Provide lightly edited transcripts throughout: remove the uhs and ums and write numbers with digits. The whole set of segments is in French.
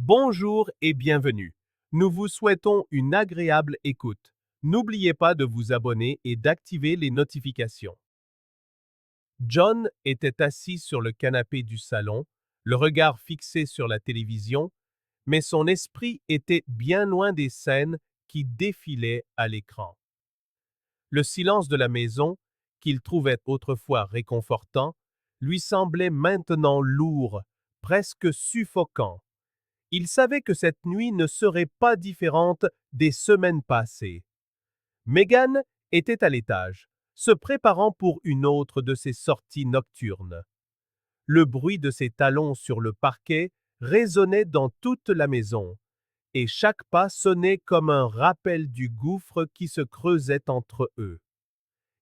Bonjour et bienvenue. Nous vous souhaitons une agréable écoute. N'oubliez pas de vous abonner et d'activer les notifications. John était assis sur le canapé du salon, le regard fixé sur la télévision, mais son esprit était bien loin des scènes qui défilaient à l'écran. Le silence de la maison, qu'il trouvait autrefois réconfortant, lui semblait maintenant lourd, presque suffocant. Il savait que cette nuit ne serait pas différente des semaines passées. Megan était à l'étage, se préparant pour une autre de ses sorties nocturnes. Le bruit de ses talons sur le parquet résonnait dans toute la maison, et chaque pas sonnait comme un rappel du gouffre qui se creusait entre eux.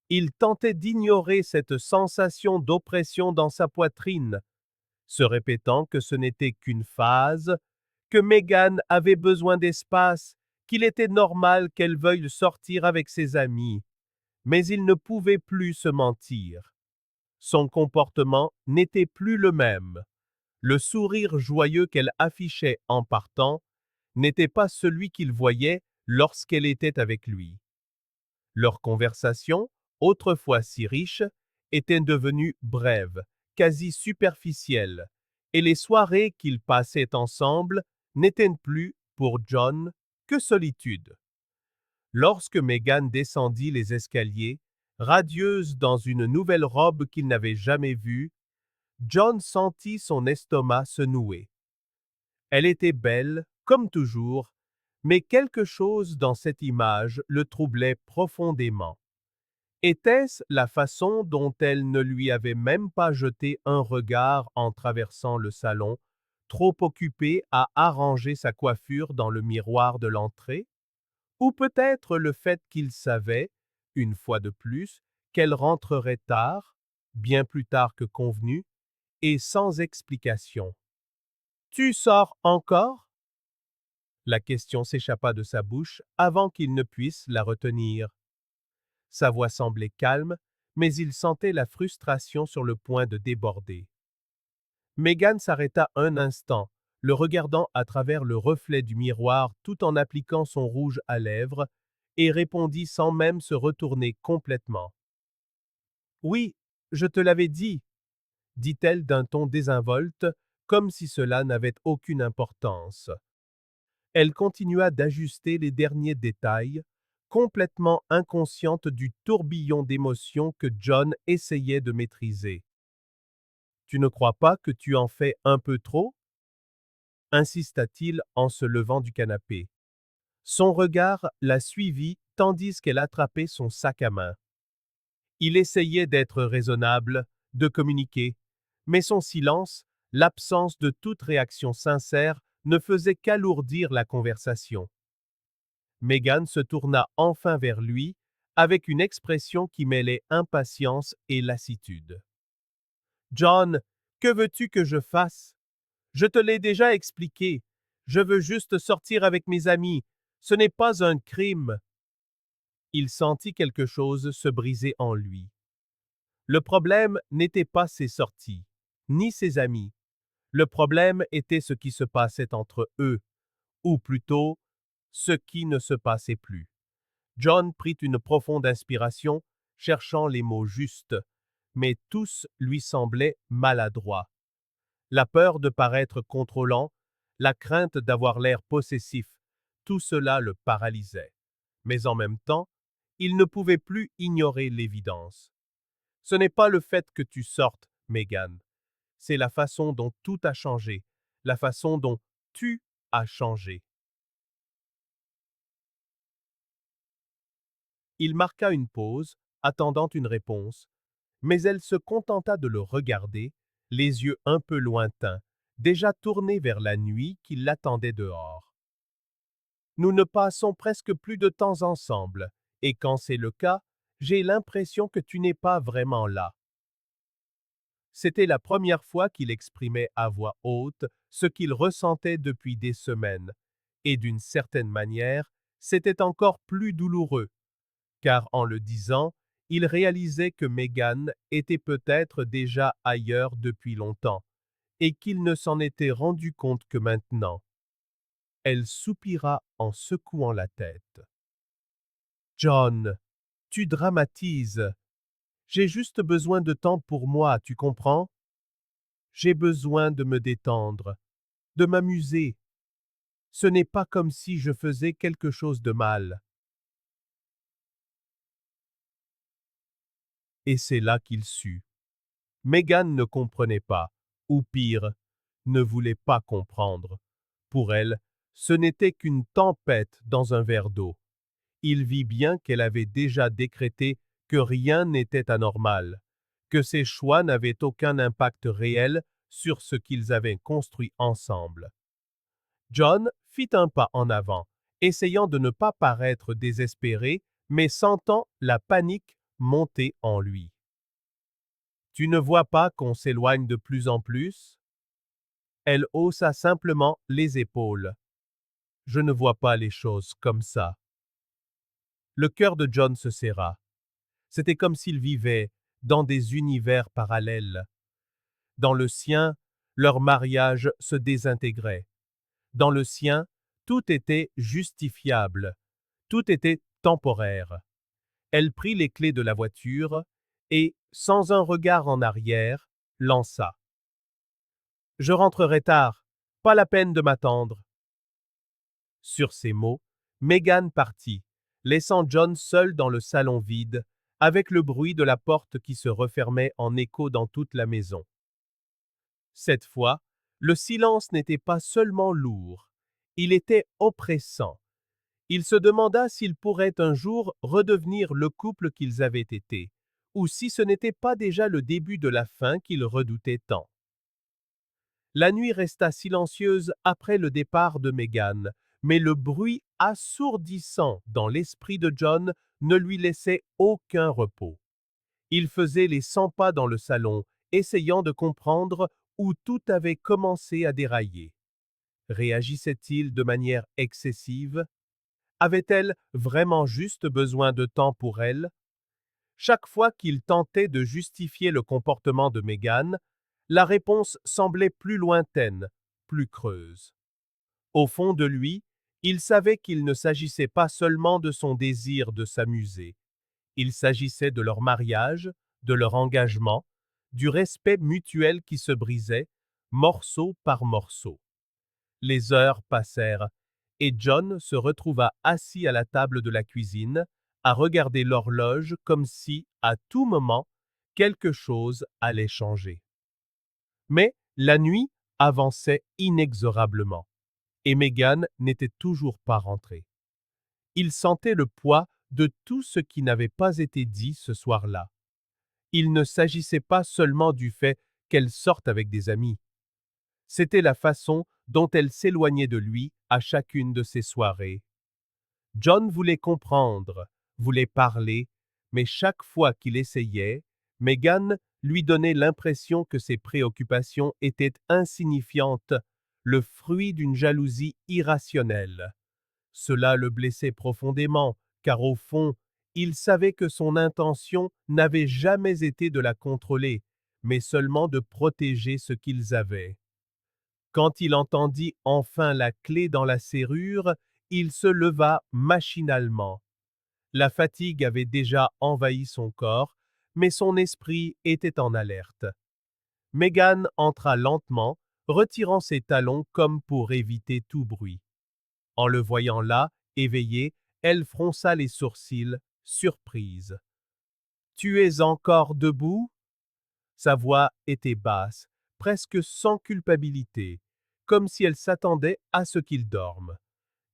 Il tentait d'ignorer cette sensation d'oppression dans sa poitrine, se répétant que ce n'était qu'une phase, que Megan avait besoin d'espace, qu'il était normal qu'elle veuille sortir avec ses amis. Mais il ne pouvait plus se mentir. Son comportement n'était plus le même. Le sourire joyeux qu'elle affichait en partant n'était pas celui qu'il voyait lorsqu'elle était avec lui. Leur conversation, autrefois si riche, était devenue brève, quasi superficielle, et les soirées qu'ils passaient ensemble n'étaient plus, pour John, que solitude. Lorsque Megan descendit les escaliers, radieuse dans une nouvelle robe qu'il n'avait jamais vue, John sentit son estomac se nouer. Elle était belle, comme toujours, mais quelque chose dans cette image le troublait profondément. Était-ce la façon dont elle ne lui avait même pas jeté un regard en traversant le salon, trop occupée à arranger sa coiffure dans le miroir de l'entrée? Ou peut-être le fait qu'il savait, une fois de plus, qu'elle rentrerait tard, bien plus tard que convenu, et sans explication. Tu sors encore? La question s'échappa de sa bouche avant qu'il ne puisse la retenir. Sa voix semblait calme, mais il sentait la frustration sur le point de déborder. Megan s'arrêta un instant, le regardant à travers le reflet du miroir tout en appliquant son rouge à lèvres, et répondit sans même se retourner complètement. Oui, je te l'avais dit, dit-elle d'un ton désinvolte, comme si cela n'avait aucune importance. Elle continua d'ajuster les derniers détails, complètement inconsciente du tourbillon d'émotions que John essayait de maîtriser. Tu ne crois pas que tu en fais un peu trop? Insista-t-il en se levant du canapé. Son regard la suivit tandis qu'elle attrapait son sac à main. Il essayait d'être raisonnable, de communiquer, mais son silence, l'absence de toute réaction sincère, ne faisait qu'alourdir la conversation. Megan se tourna enfin vers lui, avec une expression qui mêlait impatience et lassitude. John, que veux-tu que je fasse? Je te l'ai déjà expliqué. Je veux juste sortir avec mes amis. Ce n'est pas un crime. Il sentit quelque chose se briser en lui. Le problème n'était pas ses sorties, ni ses amis. Le problème était ce qui se passait entre eux, ou plutôt, ce qui ne se passait plus. John prit une profonde inspiration, cherchant les mots justes, mais tous lui semblaient maladroits. La peur de paraître contrôlant, la crainte d'avoir l'air possessif, tout cela le paralysait. Mais en même temps, il ne pouvait plus ignorer l'évidence. Ce n'est pas le fait que tu sortes, Megan. C'est la façon dont tout a changé, la façon dont tu as changé. Il marqua une pause, attendant une réponse, mais elle se contenta de le regarder, les yeux un peu lointains, déjà tournés vers la nuit qui l'attendait dehors. Nous ne passons presque plus de temps ensemble, et quand c'est le cas, j'ai l'impression que tu n'es pas vraiment là. C'était la première fois qu'il exprimait à voix haute ce qu'il ressentait depuis des semaines, et d'une certaine manière, c'était encore plus douloureux, car en le disant, il réalisait que Megan était peut-être déjà ailleurs depuis longtemps, et qu'il ne s'en était rendu compte que maintenant. Elle soupira en secouant la tête. John, tu dramatises. J'ai juste besoin de temps pour moi, tu comprends? J'ai besoin de me détendre, de m'amuser. Ce n'est pas comme si je faisais quelque chose de mal. Et c'est là qu'il sut. Meghan ne comprenait pas, ou pire, ne voulait pas comprendre. Pour elle, ce n'était qu'une tempête dans un verre d'eau. Il vit bien qu'elle avait déjà décrété que rien n'était anormal, que ses choix n'avaient aucun impact réel sur ce qu'ils avaient construit ensemble. John fit un pas en avant, essayant de ne pas paraître désespéré, mais sentant la panique monter en lui. Tu ne vois pas qu'on s'éloigne de plus en plus? Elle haussa simplement les épaules. Je ne vois pas les choses comme ça. Le cœur de John se serra. C'était comme s'il vivait dans des univers parallèles. Dans le sien, leur mariage se désintégrait. Dans le sien, tout était justifiable. Tout était temporaire. Elle prit les clés de la voiture et, sans un regard en arrière, lança. Je rentrerai tard. Pas la peine de m'attendre. Sur ces mots, Meghan partit, laissant John seul dans le salon vide, avec le bruit de la porte qui se refermait en écho dans toute la maison. Cette fois, le silence n'était pas seulement lourd, il était oppressant. Il se demanda s'ils pourraient un jour redevenir le couple qu'ils avaient été, ou si ce n'était pas déjà le début de la fin qu'il redoutait tant. La nuit resta silencieuse après le départ de Meghan, mais le bruit assourdissant dans l'esprit de John ne lui laissait aucun repos. Il faisait les 100 pas dans le salon, essayant de comprendre où tout avait commencé à dérailler. Réagissait-il de manière excessive? Avait-elle vraiment juste besoin de temps pour elle? Chaque fois qu'il tentait de justifier le comportement de Meghan, la réponse semblait plus lointaine, plus creuse. Au fond de lui, il savait qu'il ne s'agissait pas seulement de son désir de s'amuser. Il s'agissait de leur mariage, de leur engagement, du respect mutuel qui se brisait, morceau par morceau. Les heures passèrent, et John se retrouva assis à la table de la cuisine, à regarder l'horloge comme si, à tout moment, quelque chose allait changer. Mais la nuit avançait inexorablement, et Meghan n'était toujours pas rentrée. Il sentait le poids de tout ce qui n'avait pas été dit ce soir-là. Il ne s'agissait pas seulement du fait qu'elle sorte avec des amis. C'était la façon dont elle s'éloignait de lui à chacune de ses soirées. John voulait comprendre, voulait parler, mais chaque fois qu'il essayait, Meghan lui donnait l'impression que ses préoccupations étaient insignifiantes, le fruit d'une jalousie irrationnelle. Cela le blessait profondément, car au fond, il savait que son intention n'avait jamais été de la contrôler, mais seulement de protéger ce qu'ils avaient. Quand il entendit enfin la clé dans la serrure, il se leva machinalement. La fatigue avait déjà envahi son corps, mais son esprit était en alerte. Meghan entra lentement, retirant ses talons comme pour éviter tout bruit. En le voyant là, éveillé, elle fronça les sourcils, surprise. « Tu es encore debout ?» Sa voix était basse, presque sans culpabilité, comme si elle s'attendait à ce qu'il dorme.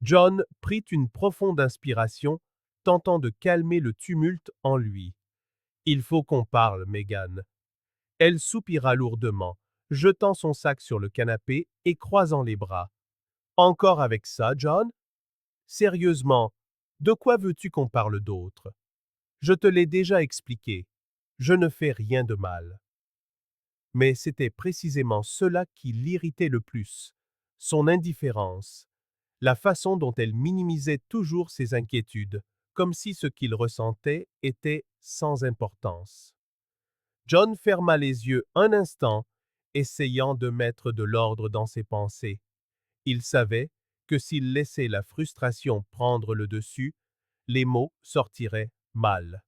John prit une profonde inspiration, tentant de calmer le tumulte en lui. « Il faut qu'on parle, Meghan. » Elle soupira lourdement, jetant son sac sur le canapé et croisant les bras. « Encore avec ça, John? Sérieusement, de quoi veux-tu qu'on parle d'autre? Je te l'ai déjà expliqué. Je ne fais rien de mal. » Mais c'était précisément cela qui l'irritait le plus, son indifférence, la façon dont elle minimisait toujours ses inquiétudes, comme si ce qu'il ressentait était sans importance. John ferma les yeux un instant, essayant de mettre de l'ordre dans ses pensées. Il savait que s'il laissait la frustration prendre le dessus, les mots sortiraient mal.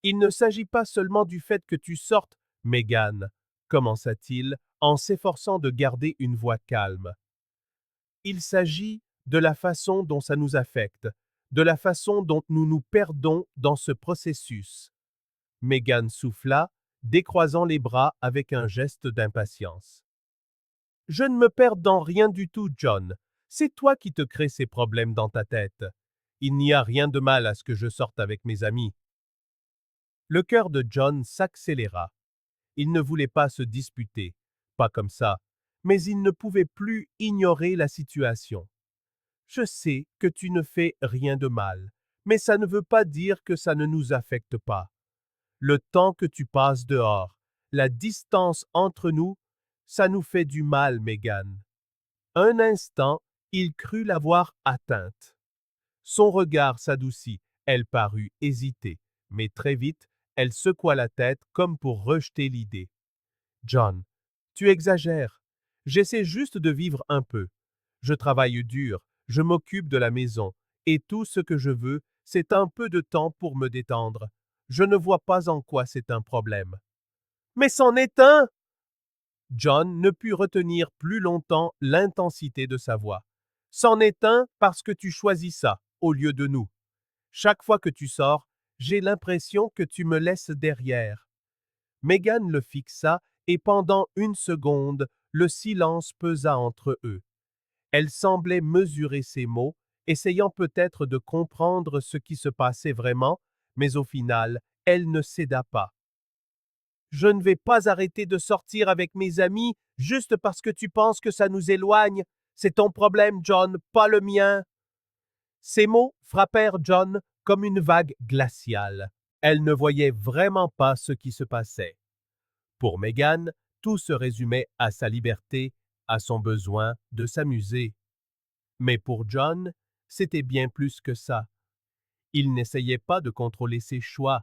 Il ne s'agit pas seulement du fait que tu sortes, Megan, commença-t-il en s'efforçant de garder une voix calme. Il s'agit de la façon dont ça nous affecte, de la façon dont nous nous perdons dans ce processus. Megan souffla, décroisant les bras avec un geste d'impatience. Je ne me perds dans rien du tout, John. C'est toi qui te crées ces problèmes dans ta tête. Il n'y a rien de mal à ce que je sorte avec mes amis. Le cœur de John s'accéléra. Il ne voulait pas se disputer, pas comme ça, mais il ne pouvait plus ignorer la situation. Je sais que tu ne fais rien de mal, mais ça ne veut pas dire que ça ne nous affecte pas. Le temps que tu passes dehors, la distance entre nous, ça nous fait du mal, Megan. Un instant, il crut l'avoir atteinte. Son regard s'adoucit, elle parut hésiter, mais très vite, elle secoua la tête comme pour rejeter l'idée. John, tu exagères. J'essaie juste de vivre un peu. Je travaille dur, je m'occupe de la maison, et tout ce que je veux, c'est un peu de temps pour me détendre. Je ne vois pas en quoi c'est un problème. Mais c'en est un! John ne put retenir plus longtemps l'intensité de sa voix. C'en est un parce que tu choisis ça, au lieu de nous. Chaque fois que tu sors, j'ai l'impression que tu me laisses derrière. Megan le fixa et pendant une seconde, le silence pesa entre eux. Elle semblait mesurer ses mots, essayant peut-être de comprendre ce qui se passait vraiment, mais au final, elle ne céda pas. Je ne vais pas arrêter de sortir avec mes amis juste parce que tu penses que ça nous éloigne. C'est ton problème, John, pas le mien. Ces mots frappèrent John comme une vague glaciale. Elle ne voyait vraiment pas ce qui se passait. Pour Megan, tout se résumait à sa liberté, à son besoin de s'amuser. Mais pour John, c'était bien plus que ça. Il n'essayait pas de contrôler ses choix.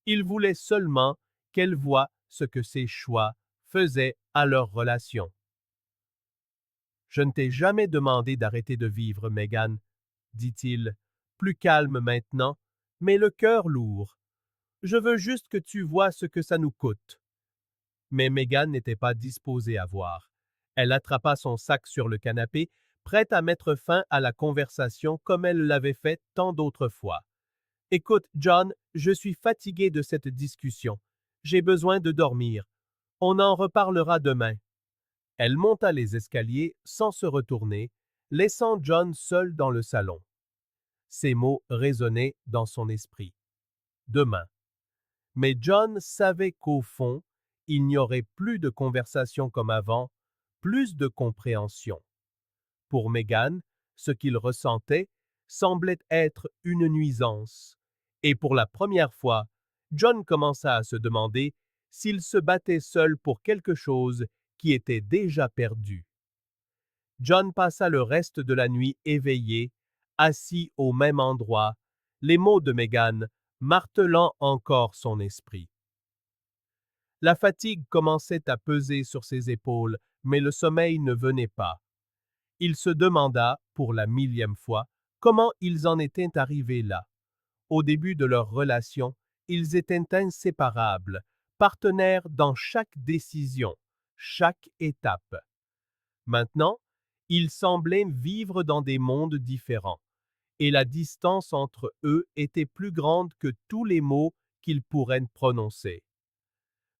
Il voulait seulement qu'elle voie ce que ses choix faisaient à leur relation. Je ne t'ai jamais demandé d'arrêter de vivre, Megan, dit-il, plus calme maintenant, mais le cœur lourd. Je veux juste que tu vois ce que ça nous coûte. Mais Megan n'était pas disposée à voir. Elle attrapa son sac sur le canapé, prête à mettre fin à la conversation comme elle l'avait fait tant d'autres fois. Écoute, John, je suis fatiguée de cette discussion. J'ai besoin de dormir. On en reparlera demain. Elle monta les escaliers sans se retourner, laissant John seul dans le salon. Ces mots résonnaient dans son esprit. Demain. Mais John savait qu'au fond, il n'y aurait plus de conversation comme avant, plus de compréhension. Pour Megan, ce qu'il ressentait semblait être une nuisance. Et pour la première fois, John commença à se demander s'il se battait seul pour quelque chose qui était déjà perdu. John passa le reste de la nuit éveillé, assis au même endroit, les mots de Megan martelant encore son esprit. La fatigue commençait à peser sur ses épaules, mais le sommeil ne venait pas. Il se demanda, pour la millième fois, comment ils en étaient arrivés là. Au début de leur relation, ils étaient inséparables, partenaires dans chaque décision, chaque étape. Maintenant, ils semblaient vivre dans des mondes différents, et la distance entre eux était plus grande que tous les mots qu'ils pourraient prononcer.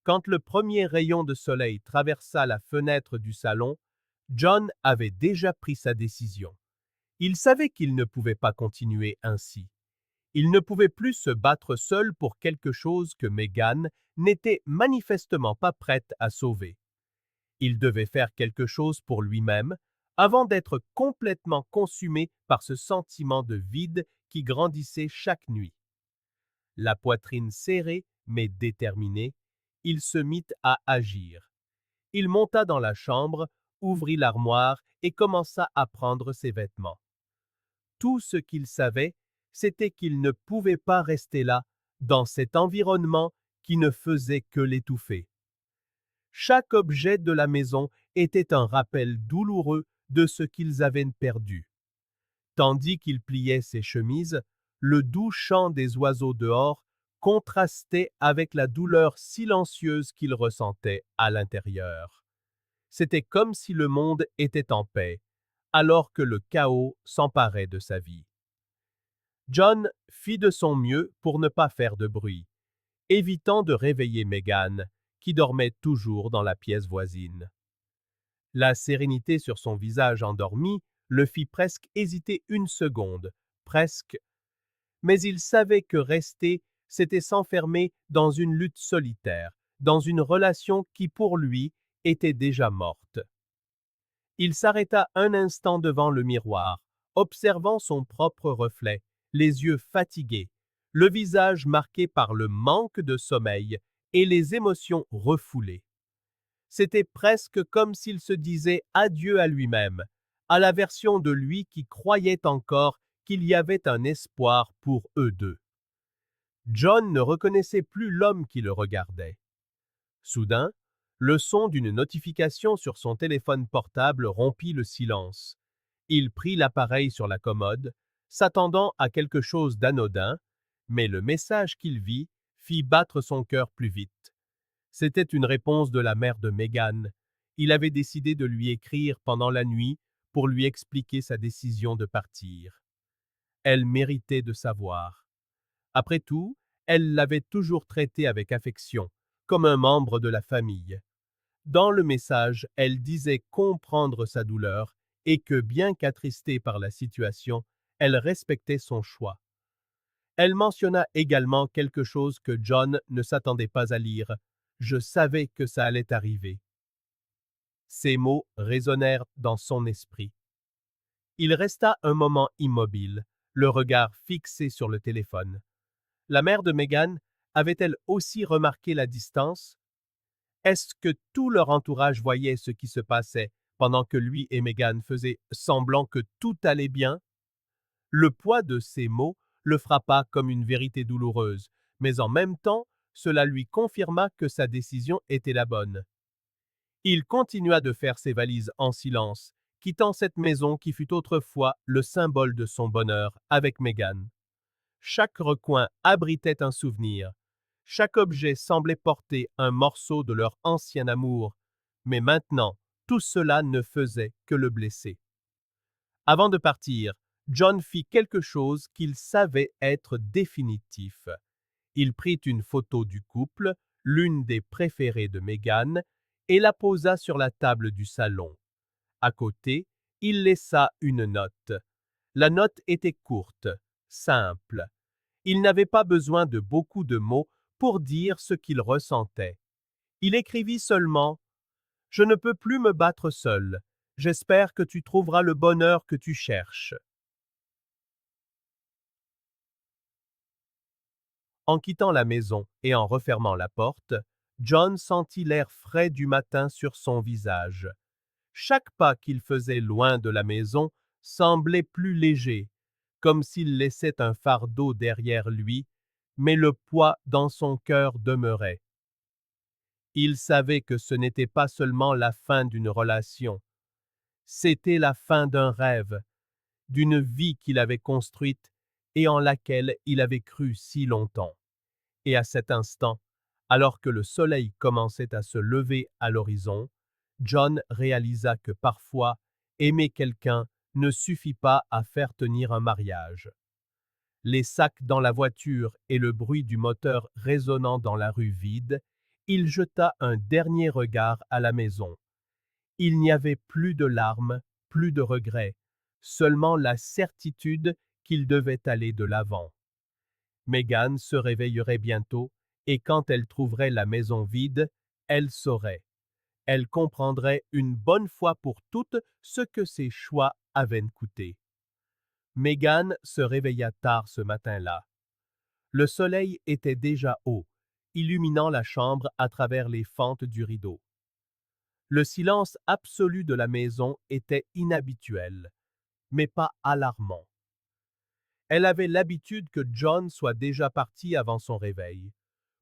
Quand le premier rayon de soleil traversa la fenêtre du salon, John avait déjà pris sa décision. Il savait qu'il ne pouvait pas continuer ainsi. Il ne pouvait plus se battre seul pour quelque chose que Megan n'était manifestement pas prête à sauver. Il devait faire quelque chose pour lui-même avant d'être complètement consumé par ce sentiment de vide qui grandissait chaque nuit. La poitrine serrée mais déterminée, il se mit à agir. Il monta dans la chambre, ouvrit l'armoire et commença à prendre ses vêtements. Tout ce qu'il savait, c'était qu'il ne pouvait pas rester là, dans cet environnement qui ne faisait que l'étouffer. Chaque objet de la maison était un rappel douloureux de ce qu'ils avaient perdu. Tandis qu'il pliait ses chemises, le doux chant des oiseaux dehors contrastait avec la douleur silencieuse qu'il ressentait à l'intérieur. C'était comme si le monde était en paix, alors que le chaos s'emparait de sa vie. John fit de son mieux pour ne pas faire de bruit, évitant de réveiller Meghan, qui dormait toujours dans la pièce voisine. La sérénité sur son visage endormi le fit presque hésiter une seconde, presque, mais il savait que rester, c'était s'enfermer dans une lutte solitaire, dans une relation qui pour lui était déjà morte. Il s'arrêta un instant devant le miroir, observant son propre reflet, les yeux fatigués, le visage marqué par le manque de sommeil et les émotions refoulées. C'était presque comme s'il se disait adieu à lui-même, à la version de lui qui croyait encore qu'il y avait un espoir pour eux deux. John ne reconnaissait plus l'homme qui le regardait. Soudain, le son d'une notification sur son téléphone portable rompit le silence. Il prit l'appareil sur la commode, s'attendant à quelque chose d'anodin, mais le message qu'il vit fit battre son cœur plus vite. C'était une réponse de la mère de Meghan. Il avait décidé de lui écrire pendant la nuit pour lui expliquer sa décision de partir. Elle méritait de savoir. Après tout, elle l'avait toujours traité avec affection, comme un membre de la famille. Dans le message, elle disait comprendre sa douleur et que, bien qu'attristée par la situation, elle respectait son choix. Elle mentionna également quelque chose que John ne s'attendait pas à lire. Je savais que ça allait arriver. Ces mots résonnèrent dans son esprit. Il resta un moment immobile, le regard fixé sur le téléphone. La mère de Meghan avait-elle aussi remarqué la distance? Est-ce que tout leur entourage voyait ce qui se passait pendant que lui et Meghan faisaient semblant que tout allait bien? Le poids de ces mots le frappa comme une vérité douloureuse, mais en même temps, cela lui confirma que sa décision était la bonne. Il continua de faire ses valises en silence, quittant cette maison qui fut autrefois le symbole de son bonheur avec Meghan. Chaque recoin abritait un souvenir. Chaque objet semblait porter un morceau de leur ancien amour, mais maintenant, tout cela ne faisait que le blesser. Avant de partir, John fit quelque chose qu'il savait être définitif. Il prit une photo du couple, l'une des préférées de Meghan, et la posa sur la table du salon. À côté, il laissa une note. La note était courte, simple. Il n'avait pas besoin de beaucoup de mots pour dire ce qu'il ressentait. Il écrivit seulement « Je ne peux plus me battre seul. J'espère que tu trouveras le bonheur que tu cherches. » En quittant la maison et en refermant la porte, John sentit l'air frais du matin sur son visage. Chaque pas qu'il faisait loin de la maison semblait plus léger, comme s'il laissait un fardeau derrière lui, mais le poids dans son cœur demeurait. Il savait que ce n'était pas seulement la fin d'une relation, c'était la fin d'un rêve, d'une vie qu'il avait construite et en laquelle il avait cru si longtemps. Et à cet instant, alors que le soleil commençait à se lever à l'horizon, John réalisa que parfois, aimer quelqu'un ne suffit pas à faire tenir un mariage. Les sacs dans la voiture et le bruit du moteur résonnant dans la rue vide, il jeta un dernier regard à la maison. Il n'y avait plus de larmes, plus de regrets, seulement la certitude qu'il devait aller de l'avant. Meghan se réveillerait bientôt, et quand elle trouverait la maison vide, elle saurait. Elle comprendrait une bonne fois pour toutes ce que ses choix avaient coûté. Meghan se réveilla tard ce matin-là. Le soleil était déjà haut, illuminant la chambre à travers les fentes du rideau. Le silence absolu de la maison était inhabituel, mais pas alarmant. Elle avait l'habitude que John soit déjà parti avant son réveil,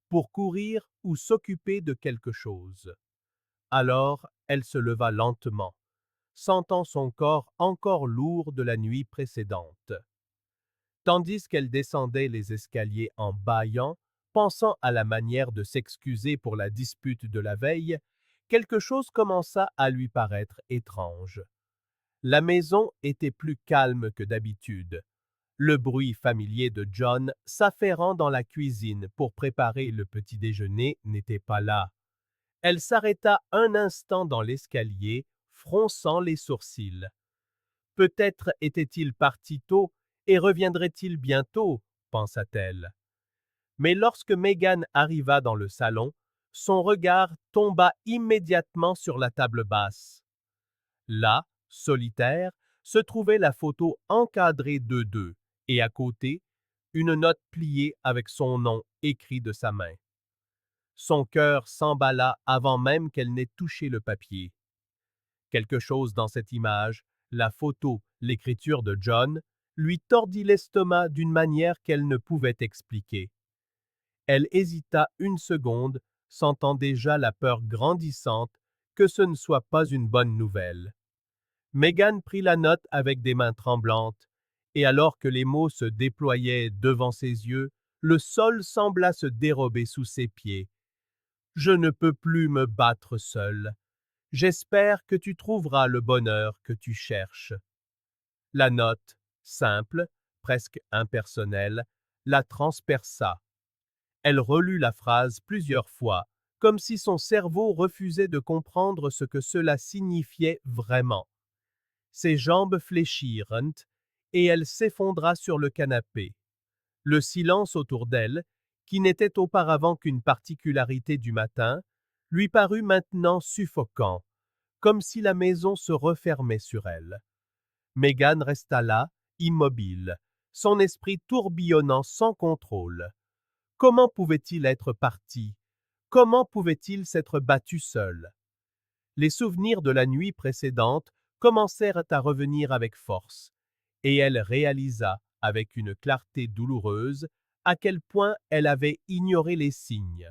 pour courir ou s'occuper de quelque chose. Alors, elle se leva lentement, sentant son corps encore lourd de la nuit précédente. Tandis qu'elle descendait les escaliers en bâillant, pensant à la manière de s'excuser pour la dispute de la veille, quelque chose commença à lui paraître étrange. La maison était plus calme que d'habitude. Le bruit familier de John s'affairant dans la cuisine pour préparer le petit déjeuner n'était pas là. Elle s'arrêta un instant dans l'escalier, fronçant les sourcils. Peut-être était-il parti tôt et reviendrait-il bientôt, pensa-t-elle. Mais lorsque Megan arriva dans le salon, son regard tomba immédiatement sur la table basse. Là, solitaire, se trouvait la photo encadrée d'eux deux, et à côté, une note pliée avec son nom écrit de sa main. Son cœur s'emballa avant même qu'elle n'ait touché le papier. Quelque chose dans cette image, la photo, l'écriture de John, lui tordit l'estomac d'une manière qu'elle ne pouvait expliquer. Elle hésita une seconde, sentant déjà la peur grandissante que ce ne soit pas une bonne nouvelle. Megan prit la note avec des mains tremblantes, et alors que les mots se déployaient devant ses yeux, le sol sembla se dérober sous ses pieds. « Je ne peux plus me battre seule. J'espère que tu trouveras le bonheur que tu cherches. » La note, simple, presque impersonnelle, la transperça. Elle relut la phrase plusieurs fois, comme si son cerveau refusait de comprendre ce que cela signifiait vraiment. Ses jambes fléchirent, et elle s'effondra sur le canapé. Le silence autour d'elle, qui n'était auparavant qu'une particularité du matin, lui parut maintenant suffocant, comme si la maison se refermait sur elle. Megan resta là, immobile, son esprit tourbillonnant sans contrôle. Comment pouvait-il être parti? Comment pouvait-il s'être battu seul? Les souvenirs de la nuit précédente commencèrent à revenir avec force, et elle réalisa, avec une clarté douloureuse, à quel point elle avait ignoré les signes.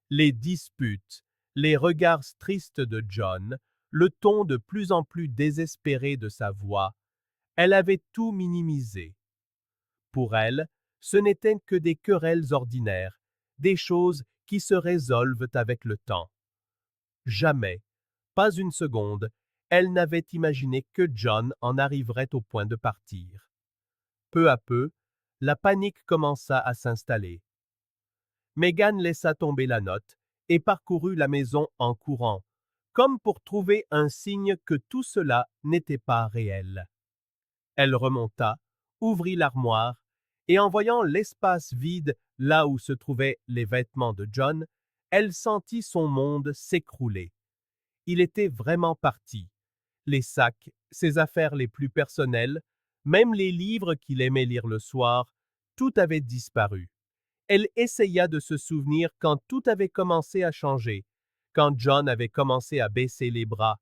Les disputes, les regards tristes de John, le ton de plus en plus désespéré de sa voix, elle avait tout minimisé. Pour elle, ce n'étaient que des querelles ordinaires, des choses qui se résolvent avec le temps. Jamais, pas une seconde, elle n'avait imaginé que John en arriverait au point de partir. Peu à peu, la panique commença à s'installer. Megan laissa tomber la note et parcourut la maison en courant, comme pour trouver un signe que tout cela n'était pas réel. Elle remonta, ouvrit l'armoire, et en voyant l'espace vide là où se trouvaient les vêtements de John, elle sentit son monde s'écrouler. Il était vraiment parti. Les sacs, ses affaires les plus personnelles, même les livres qu'il aimait lire le soir, tout avait disparu. Elle essaya de se souvenir quand tout avait commencé à changer, quand John avait commencé à baisser les bras,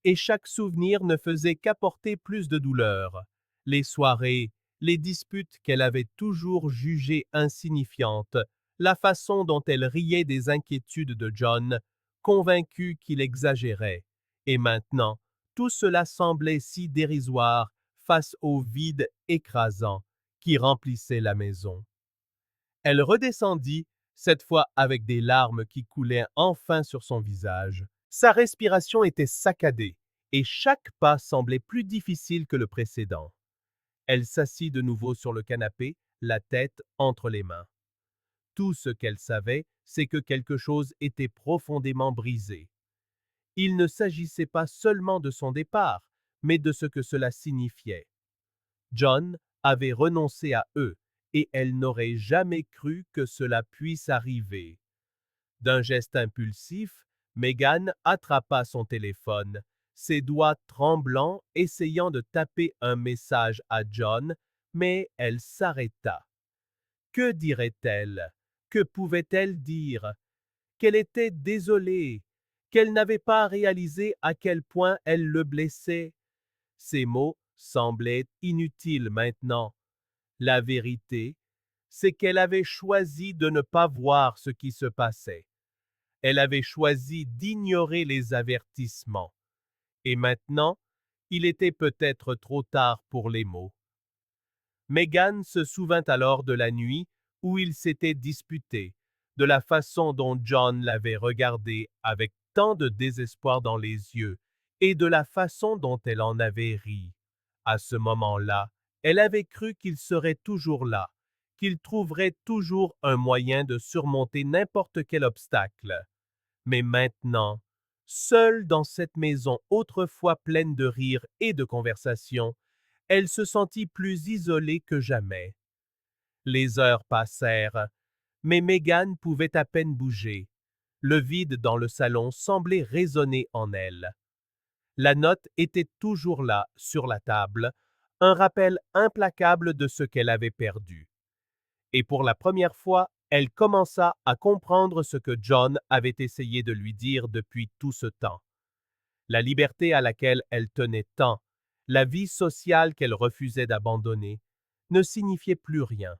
et chaque souvenir ne faisait qu'apporter plus de douleur. Les soirées, les disputes qu'elle avait toujours jugées insignifiantes, la façon dont elle riait des inquiétudes de John, convaincue qu'il exagérait. Et maintenant, tout cela semblait si dérisoire face au vide écrasant qui remplissait la maison. Elle redescendit, cette fois avec des larmes qui coulaient enfin sur son visage. Sa respiration était saccadée, et chaque pas semblait plus difficile que le précédent. Elle s'assit de nouveau sur le canapé, la tête entre les mains. Tout ce qu'elle savait, c'est que quelque chose était profondément brisé. Il ne s'agissait pas seulement de son départ, mais de ce que cela signifiait. John avait renoncé à eux, et elle n'aurait jamais cru que cela puisse arriver. D'un geste impulsif, Megan attrapa son téléphone, ses doigts tremblants essayant de taper un message à John, mais elle s'arrêta. Que dirait-elle? Que pouvait-elle dire? Qu'elle était désolée, qu'elle n'avait pas réalisé à quel point elle le blessait. Ces mots semblaient inutiles maintenant. La vérité, c'est qu'elle avait choisi de ne pas voir ce qui se passait. Elle avait choisi d'ignorer les avertissements. Et maintenant, Il était peut-être trop tard pour les mots. Meghan se souvint alors de la nuit où ils s'étaient disputés, de la façon dont John l'avait regardé avec tant de désespoir dans les yeux, et de la façon dont elle en avait ri. À ce moment-là, elle avait cru qu'il serait toujours là, qu'il trouverait toujours un moyen de surmonter n'importe quel obstacle. Mais maintenant, seule dans cette maison autrefois pleine de rires et de conversations, elle se sentit plus isolée que jamais. Les heures passèrent, mais Meghan pouvait à peine bouger. Le vide dans le salon semblait résonner en elle. La note était toujours là, sur la table, un rappel implacable de ce qu'elle avait perdu. Et pour la première fois, elle commença à comprendre ce que John avait essayé de lui dire depuis tout ce temps. La liberté à laquelle elle tenait tant, la vie sociale qu'elle refusait d'abandonner, ne signifiait plus rien.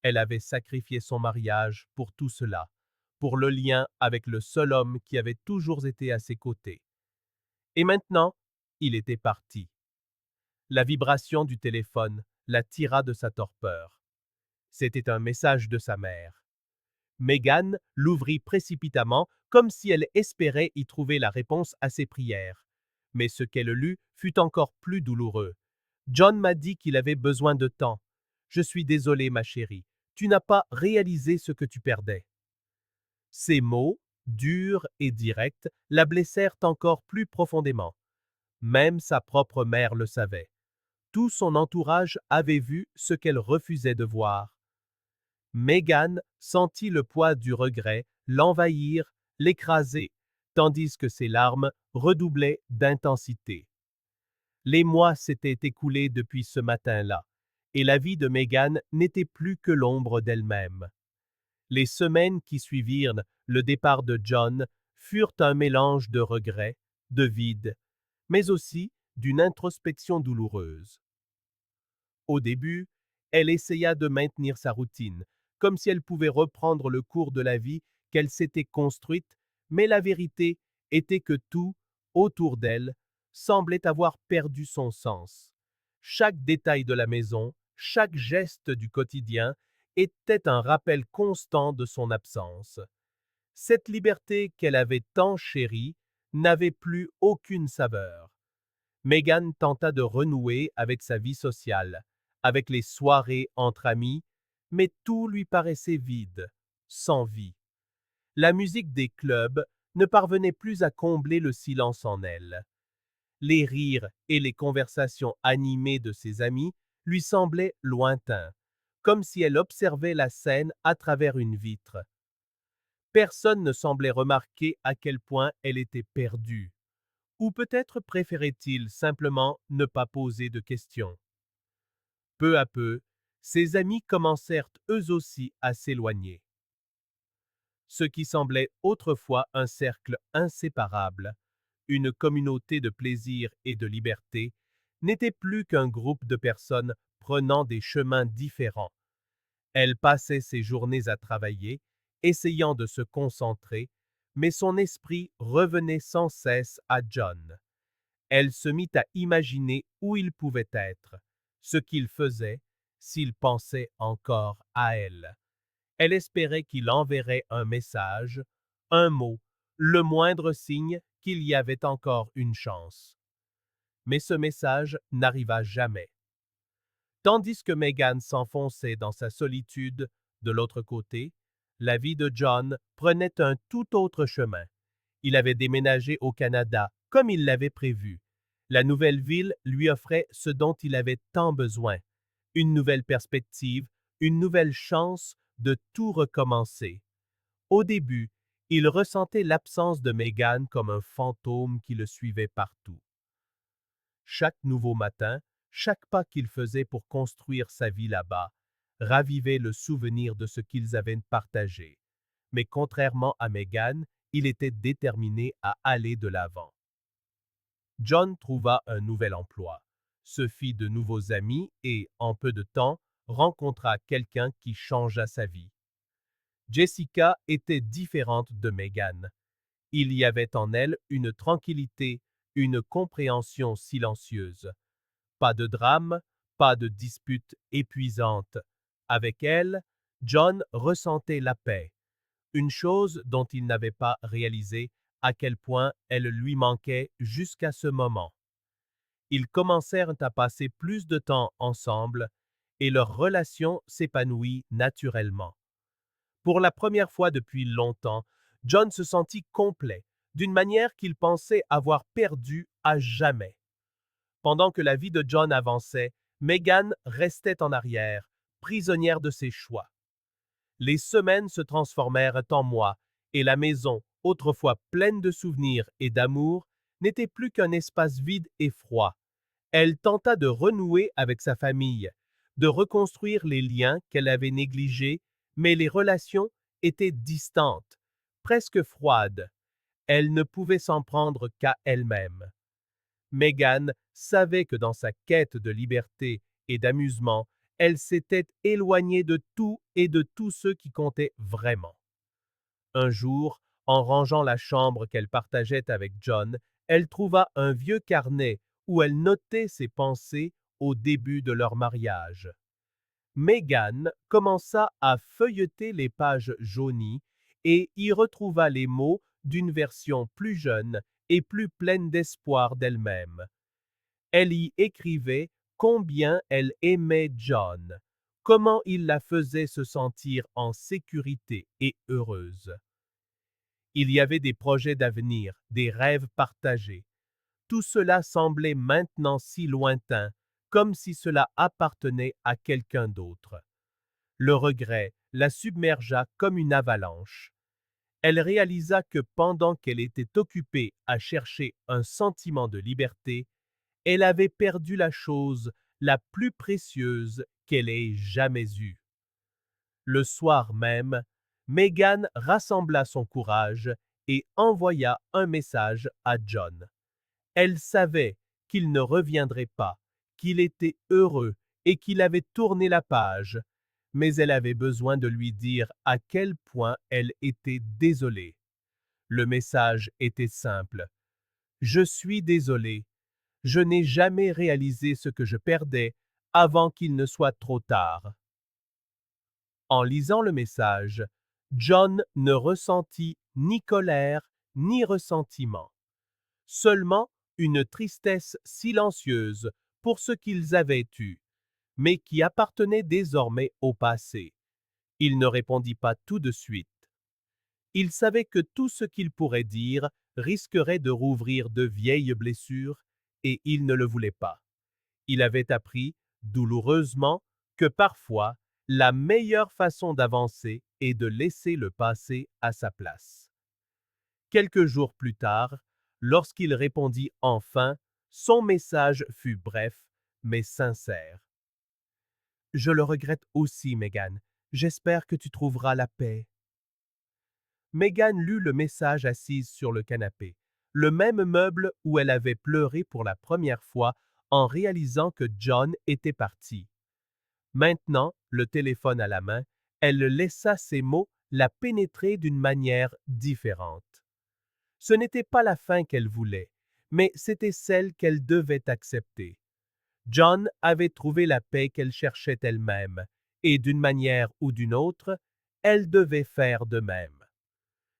Elle avait sacrifié son mariage pour tout cela, pour le lien avec le seul homme qui avait toujours été à ses côtés. Et maintenant, il était parti. La vibration du téléphone la tira de sa torpeur. C'était un message de sa mère. Meghan l'ouvrit précipitamment, comme si elle espérait y trouver la réponse à ses prières. Mais ce qu'elle lut fut encore plus douloureux. John m'a dit qu'il avait besoin de temps. Je suis désolée, ma chérie. Tu n'as pas réalisé ce que tu perdais. Ces mots, durs et directs, la blessèrent encore plus profondément. Même sa propre mère le savait. Tout son entourage avait vu ce qu'elle refusait de voir. Meghan sentit le poids du regret l'envahir, l'écraser, tandis que ses larmes redoublaient d'intensité. Les mois s'étaient écoulés depuis ce matin-là, et la vie de Meghan n'était plus que l'ombre d'elle-même. Les semaines qui suivirent le départ de John furent un mélange de regrets, de vide, mais aussi d'une introspection douloureuse. Au début, elle essaya de maintenir sa routine, comme si elle pouvait reprendre le cours de la vie qu'elle s'était construite, mais la vérité était que tout, autour d'elle, semblait avoir perdu son sens. Chaque détail de la maison, chaque geste du quotidien était un rappel constant de son absence. Cette liberté qu'elle avait tant chérie n'avait plus aucune saveur. Meghan tenta de renouer avec sa vie sociale, avec les soirées entre amis, mais tout lui paraissait vide, sans vie. La musique des clubs ne parvenait plus à combler le silence en elle. Les rires et les conversations animées de ses amis lui semblaient lointains, comme si elle observait la scène à travers une vitre. Personne ne semblait remarquer à quel point elle était perdue. Ou peut-être préférait-il simplement ne pas poser de questions. Peu à peu, ses amis commencèrent eux aussi à s'éloigner. Ce qui semblait autrefois un cercle inséparable, une communauté de plaisir et de liberté, n'était plus qu'un groupe de personnes prenant des chemins différents. Elle passait ses journées à travailler, essayant de se concentrer, mais son esprit revenait sans cesse à John. Elle se mit à imaginer où il pouvait être, ce qu'il faisait, s'il pensait encore à elle. Elle espérait qu'il enverrait un message, un mot, le moindre signe qu'il y avait encore une chance. Mais ce message n'arriva jamais. Tandis que Meghan s'enfonçait dans sa solitude, de l'autre côté, la vie de John prenait un tout autre chemin. Il avait déménagé au Canada, comme il l'avait prévu. La nouvelle ville lui offrait ce dont il avait tant besoin, une nouvelle perspective, une nouvelle chance de tout recommencer. Au début, il ressentait l'absence de Meghan comme un fantôme qui le suivait partout. Chaque nouveau matin, chaque pas qu'il faisait pour construire sa vie là-bas, ravivait le souvenir de ce qu'ils avaient partagé. Mais contrairement à Meghan, il était déterminé à aller de l'avant. John trouva un nouvel emploi, se fit de nouveaux amis et, en peu de temps, rencontra quelqu'un qui changea sa vie. Jessica était différente de Meghan. Il y avait en elle une tranquillité, une compréhension silencieuse. Pas de drame, pas de dispute épuisante. Avec elle, John ressentait la paix, une chose dont il n'avait pas réalisé à quel point elle lui manquait jusqu'à ce moment. Ils commencèrent à passer plus de temps ensemble et leur relation s'épanouit naturellement. Pour la première fois depuis longtemps, John se sentit complet, d'une manière qu'il pensait avoir perdue à jamais. Pendant que la vie de John avançait, Megan restait en arrière, prisonnière de ses choix. Les semaines se transformèrent en mois, et la maison, autrefois pleine de souvenirs et d'amour, n'était plus qu'un espace vide et froid. Elle tenta de renouer avec sa famille, de reconstruire les liens qu'elle avait négligés, mais les relations étaient distantes, presque froides. Elle ne pouvait s'en prendre qu'à elle-même. Megan savait que dans sa quête de liberté et d'amusement, elle s'était éloignée de tout et de tous ceux qui comptaient vraiment. Un jour, en rangeant la chambre qu'elle partageait avec John, elle trouva un vieux carnet où elle notait ses pensées au début de leur mariage. Megan commença à feuilleter les pages jaunies et y retrouva les mots d'une version plus jeune et plus pleine d'espoir d'elle-même. Elle y écrivait combien elle aimait John, comment il la faisait se sentir en sécurité et heureuse. Il y avait des projets d'avenir, des rêves partagés. Tout cela semblait maintenant si lointain, comme si cela appartenait à quelqu'un d'autre. Le regret la submergea comme une avalanche. Elle réalisa que pendant qu'elle était occupée à chercher un sentiment de liberté, elle avait perdu la chose la plus précieuse qu'elle ait jamais eue. Le soir même, Megan rassembla son courage et envoya un message à John. Elle savait qu'il ne reviendrait pas, qu'il était heureux et qu'il avait tourné la page, mais elle avait besoin de lui dire à quel point elle était désolée. Le message était simple. Je suis désolée. Je n'ai jamais réalisé ce que je perdais avant qu'il ne soit trop tard. En lisant le message, John ne ressentit ni colère ni ressentiment, seulement une tristesse silencieuse pour ce qu'ils avaient eu, mais qui appartenait désormais au passé. Il ne répondit pas tout de suite. Il savait que tout ce qu'il pourrait dire risquerait de rouvrir de vieilles blessures, et il ne le voulait pas. Il avait appris, douloureusement, que parfois, la meilleure façon d'avancer est de laisser le passé à sa place. Quelques jours plus tard, lorsqu'il répondit enfin, son message fut bref, mais sincère. Je le regrette aussi, Megan. J'espère que tu trouveras la paix. Megan lut le message assise sur le canapé, le même meuble où elle avait pleuré pour la première fois en réalisant que John était parti. Maintenant, le téléphone à la main, elle laissa ces mots la pénétrer d'une manière différente. Ce n'était pas la fin qu'elle voulait, mais c'était celle qu'elle devait accepter. John avait trouvé la paix qu'elle cherchait elle-même, et d'une manière ou d'une autre, elle devait faire de même.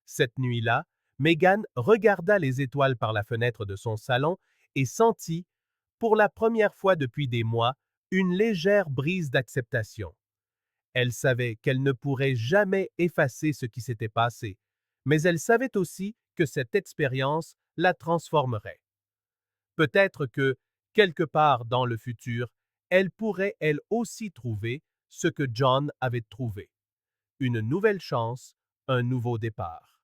Cette nuit-là, Megan regarda les étoiles par la fenêtre de son salon et sentit, pour la première fois depuis des mois, une légère brise d'acceptation. Elle savait qu'elle ne pourrait jamais effacer ce qui s'était passé, mais elle savait aussi que cette expérience la transformerait. Peut-être que, quelque part dans le futur, elle pourrait elle aussi trouver ce que John avait trouvé. Une nouvelle chance, un nouveau départ.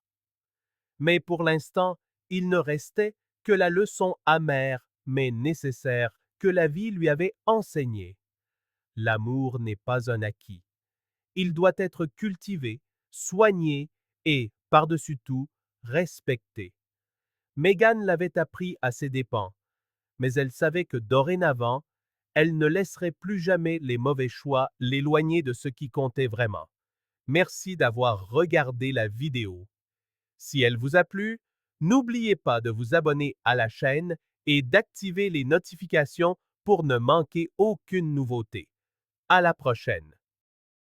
Mais pour l'instant, il ne restait que la leçon amère mais nécessaire que la vie lui avait enseignée. L'amour n'est pas un acquis. Il doit être cultivé, soigné et, par-dessus tout, respecté. Megan l'avait appris à ses dépens, mais elle savait que dorénavant, elle ne laisserait plus jamais les mauvais choix l'éloigner de ce qui comptait vraiment. Merci d'avoir regardé la vidéo. Si elle vous a plu, N'oubliez pas de vous abonner à la chaîne et d'activer les notifications pour ne manquer aucune nouveauté. À la prochaine!